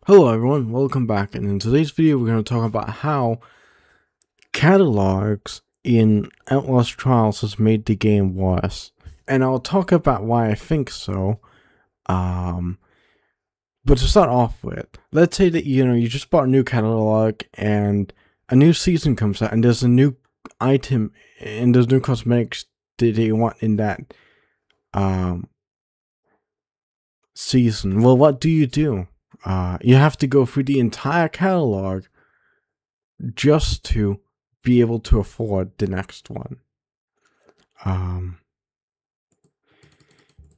Hello everyone, welcome back, and in today's video we're going to talk about how catalogs in Outlast Trials has made the game worse. And I'll talk about why I think so. But to start off with, let's say that you just bought a new catalog and a new season comes out and there's a new item and there's new cosmetics that you want in that season. Well, what do? You have to go through the entire catalog just to be able to afford the next one. And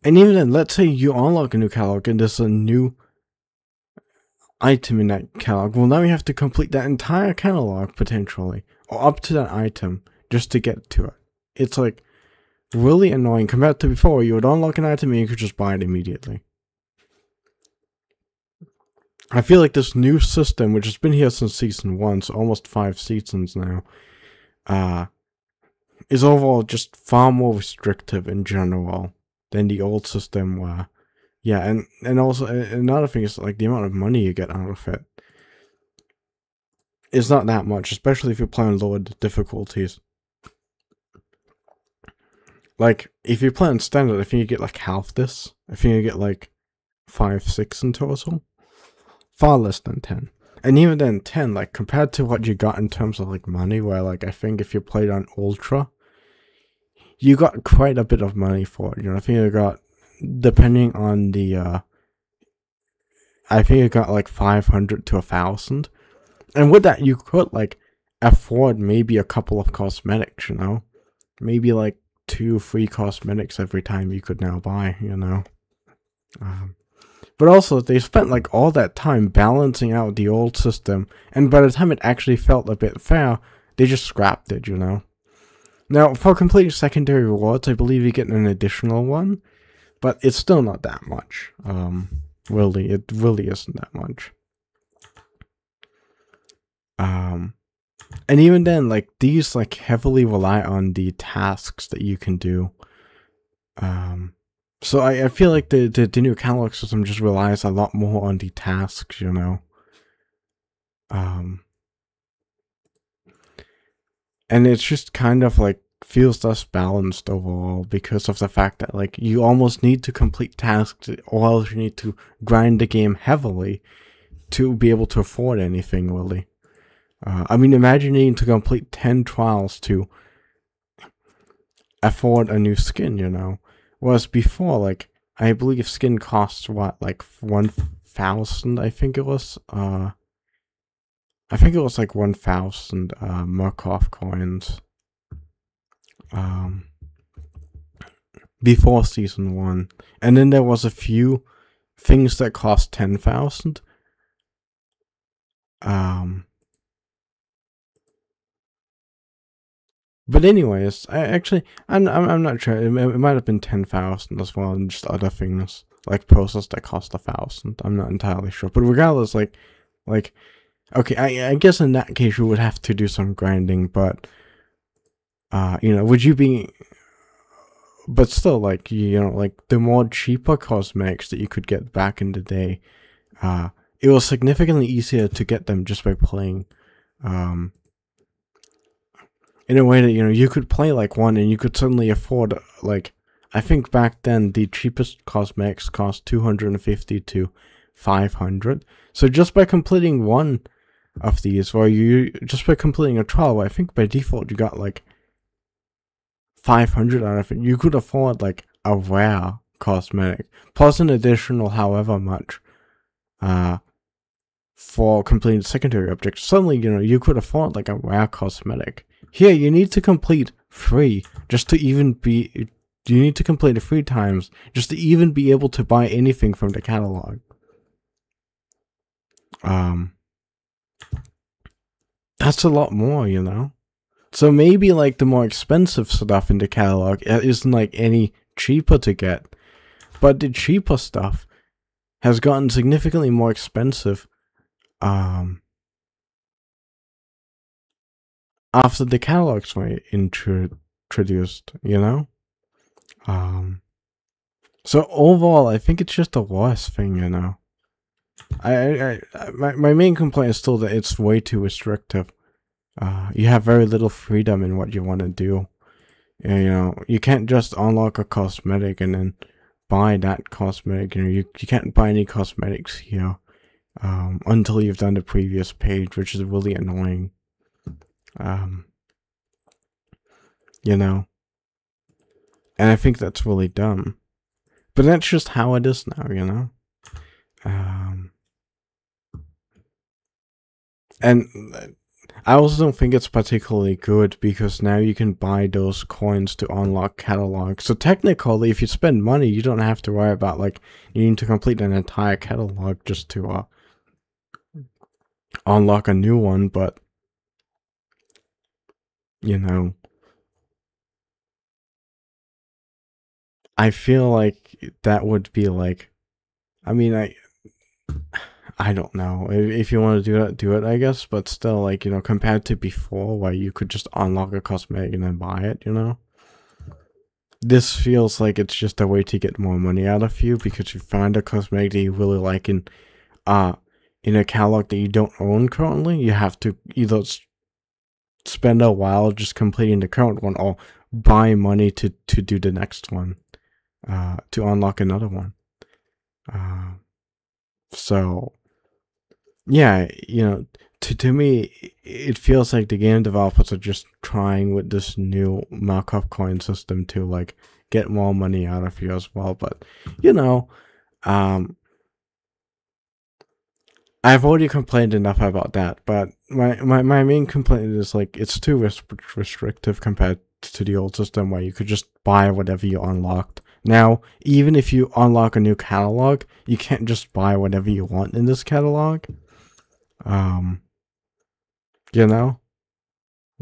even then, let's say you unlock a new catalog and there's a new item in that catalog. Well, now you have to complete that entire catalog potentially, or up to that item, just to get to it. It's like really annoying compared to before. You would unlock an item and you could just buy it immediately. I feel like this new system, which has been here since season 1, so almost 5 seasons now, is overall just far more restrictive in general than the old system. Yeah, and also another thing is like the amount of money you get out of it is not that much, especially if you're playing lower difficulties. Like if you play on standard, I think you get like half this. I think you get like 5, 6 in total. Far less than 10. And even then 10, like compared to what you got in terms of like money, where like I think if you played on Ultra, you got quite a bit of money for it. I think you got, depending on the I think you got like 500 to 1,000. And with that you could like afford maybe a couple of cosmetics, maybe like 2 free cosmetics every time you could now buy, But also, they spent like all that time balancing out the old system, and by the time it actually felt a bit fair, they just scrapped it, Now, for completing secondary rewards, I believe you get an additional one, but it's still not that much. Really, it really isn't that much. And even then, like, these like heavily rely on the tasks that you can do. So I feel like the new catalog system just relies a lot more on the tasks, And it's just kind of like feels less balanced overall because of the fact that like you almost need to complete tasks or else you need to grind the game heavily to be able to afford anything really. I mean, imagine needing to complete 10 trials to afford a new skin, Whereas before, like, I believe skin costs what, like 1,000, I think it was. I think it was like 1,000 Murkoff coins. Before season 1. And then there was a few things that cost 10,000. But anyways, I'm not sure. It might have been 10,000 as well, and just other things like process that cost 1,000. I'm not entirely sure. But regardless, like, okay, I guess in that case you would have to do some grinding. But would you be? But still, like like the more cheaper cosmetics that you could get back in the day, it was significantly easier to get them just by playing. In a way that, you could play like one and you could suddenly afford, like, I think back then the cheapest cosmetics cost 250 to 500. So just by completing one of these, or just by completing a trial, I think by default you got like 500 out of it, you could afford like a rare cosmetic, plus an additional however much, for completing secondary objects. Suddenly, you could afford like a rare cosmetic. Here, you need to complete 3 just to even be. You need to complete it 3 times just to even be able to buy anything from the catalog. That's a lot more, So maybe like the more expensive stuff in the catalog isn't like any cheaper to get, but the cheaper stuff has gotten significantly more expensive. After the catalogs were introduced, So overall, I think it's just a worse thing, My main complaint is still that it's way too restrictive. You have very little freedom in what you want to do. And, you know, you can't just unlock a cosmetic and then buy that cosmetic. You know, you can't buy any cosmetics here until you've done the previous page, which is really annoying. You know, and I think that's really dumb. But that's just how it is now, you know. And I also don't think it's particularly good because now you can buy those coins to unlock catalogs. So technically, if you spend money, you don't have to worry about like needing to complete an entire catalog just to unlock a new one. But you know, I feel like that would be like, I mean, I don't know. If you want to do that, do it, I guess. But still, like, you know, compared to before, where you could just unlock a cosmetic and then buy it, you know? This feels like it's just a way to get more money out of you, because you find a cosmetic that you really like in a catalog that you don't own currently. You have to either spend a while just completing the current one, or buy money to do the next one, to unlock another one. So yeah, you know, to me, it feels like the game developers are just trying with this new markup coin system to like get more money out of you as well. But you know, I've already complained enough about that. But my main complaint is like it's too restrictive compared to the old system where you could just buy whatever you unlocked. Now, even if you unlock a new catalog, you can't just buy whatever you want in this catalog. You know?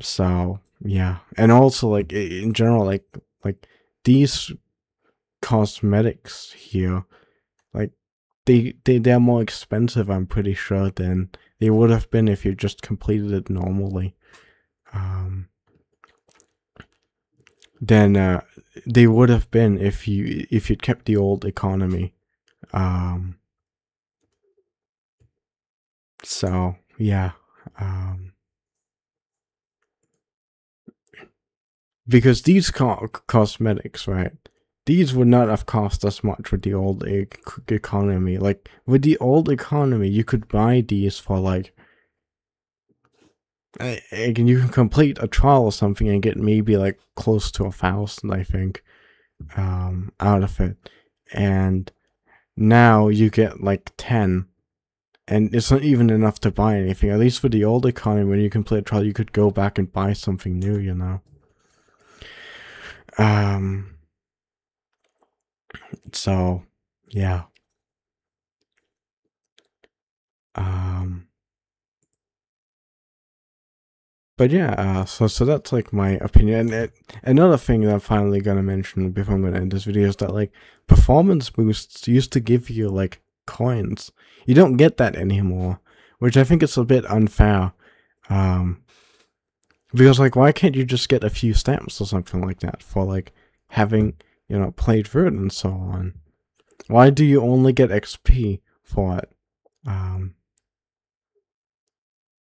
So, yeah. And also, like, in general, like these cosmetics here, like, they're more expensive, I'm pretty sure, than they would have been if you just completed it normally. Than they would have been if you'd kept the old economy. So yeah, because these cosmetics, right? These would not have cost as much with the old economy. Like with the old economy, you could buy these for like, and you can complete a trial or something and get maybe like close to 1,000, I think, out of it. And now you get like 10, and it's not even enough to buy anything. At least for the old economy, when you complete a trial, you could go back and buy something new, you know. So yeah. But yeah, so that's like my opinion. And another thing that I'm finally gonna mention before I'm gonna end this video is that like performance boosts used to give you like coins. You don't get that anymore, which I think is a bit unfair. Because like, why can't you just get a few stamps or something like that for like having, you know, played through it and so on? Why do you only get XP for it?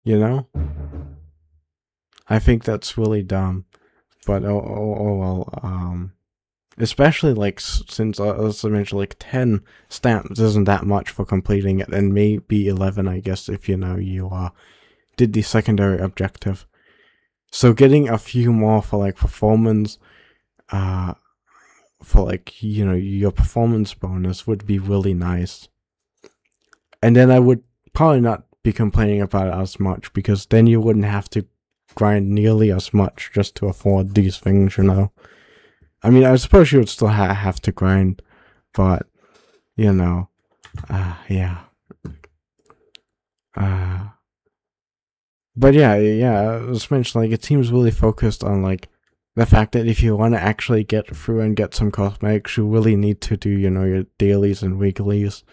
You know? I think that's really dumb. But oh well, especially like since as I mentioned, like 10 stamps isn't that much for completing it, and maybe 11, I guess, if you know you did the secondary objective. So getting a few more for like performance, for like, you know, your performance bonus would be really nice. And then I would probably not be complaining about it as much, because then you wouldn't have to grind nearly as much just to afford these things, you know. I mean, I suppose you would still have to grind, but you know, yeah. But yeah, as mentioned, like, it seems really focused on like the fact that if you want to actually get through and get some cosmetics, you really need to do, you know, your dailies and weeklies,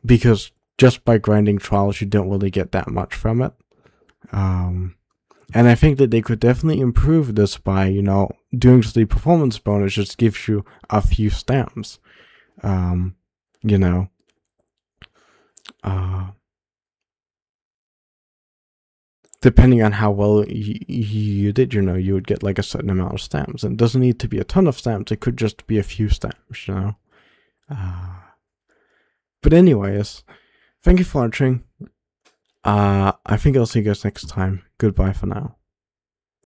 because just by grinding trials, you don't really get that much from it. And I think that they could definitely improve this by, you know, doing the performance bonus just gives you a few stamps, you know. depending on how well you did, you know, you would get like a certain amount of stamps. And it doesn't need to be a ton of stamps, it could just be a few stamps, you know. But anyways, thank you for watching. I think I'll see you guys next time. Goodbye for now.